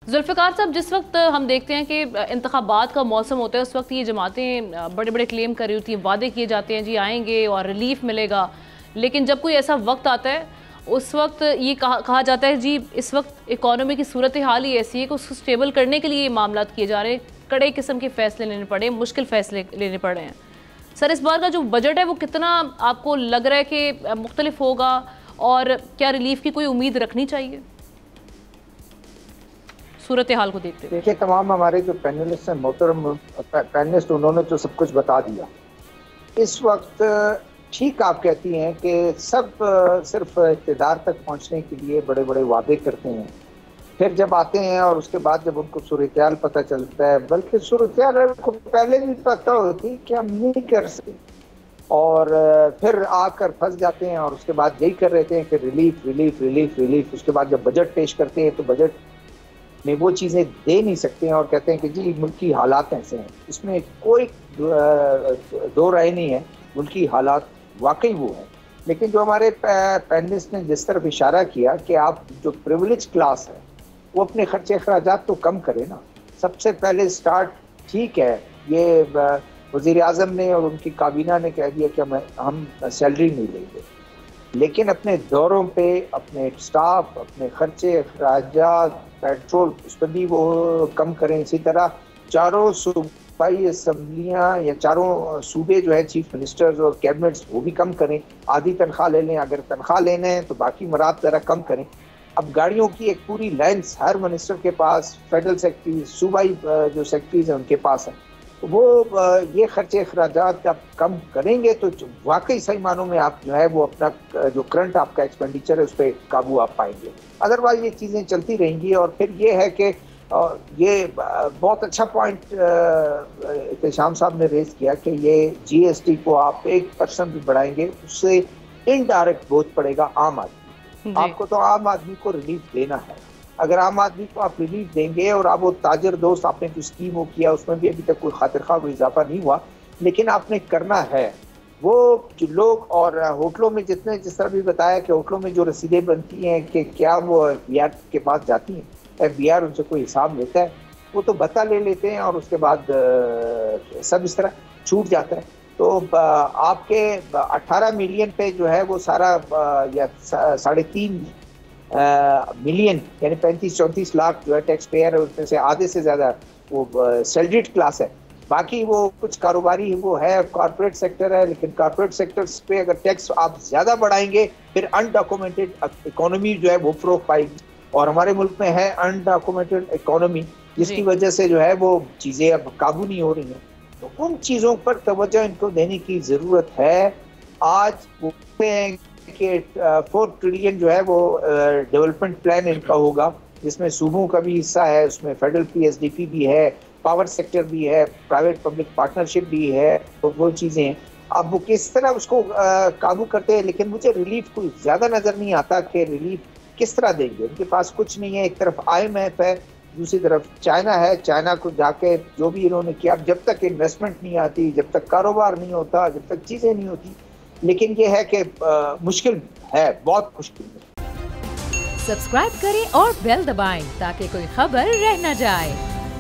जुल्फ़िकार साहब, जिस वक्त हम देखते हैं कि इंतखाबात का मौसम होता है, उस वक्त ये जमातें बड़े बड़े क्लेम कर रही होती हैं, वादे किए जाते हैं जी आएंगे और रिलीफ मिलेगा, लेकिन जब कोई ऐसा वक्त आता है उस वक्त ये कहा जाता है जी इस वक्त इकॉनमी की सूरत हाल ही ऐसी है कि उसको स्टेबल करने के लिए ये मामला किए जा रहे हैं, कड़े किस्म के फ़ैसले लेने पड़े, मुश्किल फ़ैसले लेने पड़े हैं। सर, इस बार का जो बजट है वो कितना आपको लग रहा है कि मुख्तलिफ होगा और क्या रिलीफ की कोई उम्मीद रखनी चाहिए सूरत हाल को देखते हुए? देखिए, तमाम हमारे जो पैनलिस्ट हैं, मोहतरम पैनलिस्ट, उन्होंने तो सब कुछ बता दिया। इस वक्त ठीक आप कहती हैं कि सब सिर्फ इक़्तिदार तक पहुंचने के लिए बड़े बड़े वादे करते हैं, फिर जब आते हैं और उसके बाद जब उनको सूरत-ए-हाल पता चलता है, बल्कि सूरत-ए-हाल उनको पहले भी पता होती कि हम नहीं कर सकते, और फिर आकर फंस जाते हैं और उसके बाद यही कर रहते हैं कि रिलीफ रिलीफ रिलीफ रिलीफ। उसके बाद जब बजट पेश करते हैं तो बजट में वो चीज़ें दे नहीं सकते हैं और कहते हैं कि जी मुल्की हालात ऐसे हैं। इसमें कोई दो राय नहीं है, मुल्की हालात वाकई वो है। लेकिन जो हमारे पैनलिस्ट ने जिस तरफ इशारा किया कि आप जो प्रिविलेज क्लास है वो अपने खर्चे अखराजात तो कम करे ना। सबसे पहले स्टार्ट ठीक है, ये वज़ीर आज़म ने और उनकी काबीना ने कह दिया कि हम सैलरी नहीं लेंगे, लेकिन अपने दौरों पे अपने स्टाफ, अपने खर्चे अखराजात, पेट्रोल, उस पर भी वो कम करें। इसी तरह चारों सूबाई असम्बलियाँ या चारों सूबे जो है चीफ मिनिस्टर्स और कैबिनेट्स वो भी कम करें, आधी तनख्वाह ले लें, अगर तनख्वाह लेना है तो बाकी मराद ज़रा कम करें। अब गाड़ियों की एक पूरी लाइन्स हर मिनिस्टर के पास, फेडरल सेक्रेटरी, सूबाई जो सेक्रेटरीज हैं उनके पास है, तो वो ये खर्चे अखराजात आप कम करेंगे तो वाकई सही मानों में आप जो है वो अपना जो करंट आपका एक्सपेंडिचर है उस पर काबू आप पाएंगे। अदरवाइज ये चीज़ें चलती रहेंगी। और फिर ये है कि ये बहुत अच्छा पॉइंट एहतशाम साहब ने रेज किया कि ये GST को आप 1% भी बढ़ाएंगे, उससे इनडायरेक्ट बोझ पड़ेगा आम आदमी। आपको तो आम आदमी को रिलीफ देना है। अगर आम आदमी को आप रिलीफ देंगे और आप वो ताजर दोस्त आपने जो स्कीम वो किया उसमें भी अभी तक कोई खातिर खा कोई इजाफा नहीं हुआ, लेकिन आपने करना है वो जो लोग। और होटलों में जितने जिस तरह भी बताया कि होटलों में जो रसीदें बनती हैं कि क्या वो FBI के पास जाती हैं, FBI उनसे कोई हिसाब लेता है? वो तो बता ले लेते हैं और उसके बाद सब इस तरह छूट जाता है। तो आपके 18 मिलियन पे जो है वो सारा या 3.5 मिलियन यानी 35-34 लाख जो है टैक्स पेयर है, उसमें से आधे से ज़्यादा वो सैलरीड क्लास है। बाकी वो कुछ कारोबारी वो है, कॉर्पोरेट सेक्टर है, लेकिन कॉर्पोरेट सेक्टर्स पे अगर टैक्स आप ज़्यादा बढ़ाएंगे फिर अनडॉक्यूमेंटेड इकोनॉमी जो है वो फ़रोग पाएगी। और हमारे मुल्क में है अनडॉक्यूमेंटेड इकोनॉमी, जिसकी वजह से जो है वो चीज़ें अब काबू नहीं हो रही हैं। तो उन चीज़ों पर तवज्जो इनको देने की ज़रूरत है। आज वो कि 4 ट्रिलियन जो है वो डेवलपमेंट प्लान इनका होगा, जिसमें सूबों का भी हिस्सा है, उसमें फेडरल PSDP भी है, पावर सेक्टर भी है, प्राइवेट पब्लिक पार्टनरशिप भी है, तो वो चीज़ें हैं। अब वो किस तरह उसको काबू करते हैं, लेकिन मुझे रिलीफ कोई ज़्यादा नज़र नहीं आता कि रिलीफ किस तरह देंगे। उनके पास कुछ नहीं है, एक तरफ IMF है, दूसरी तरफ चाइना है। चाइना को जाके जो भी इन्होंने किया, जब तक इन्वेस्टमेंट नहीं आती, जब तक कारोबार नहीं होता, जब तक चीज़ें नहीं होती, लेकिन ये है कि मुश्किल है, बहुत मुश्किल है। सब्सक्राइब करें और बेल दबाएं ताकि कोई खबर रह न जाए।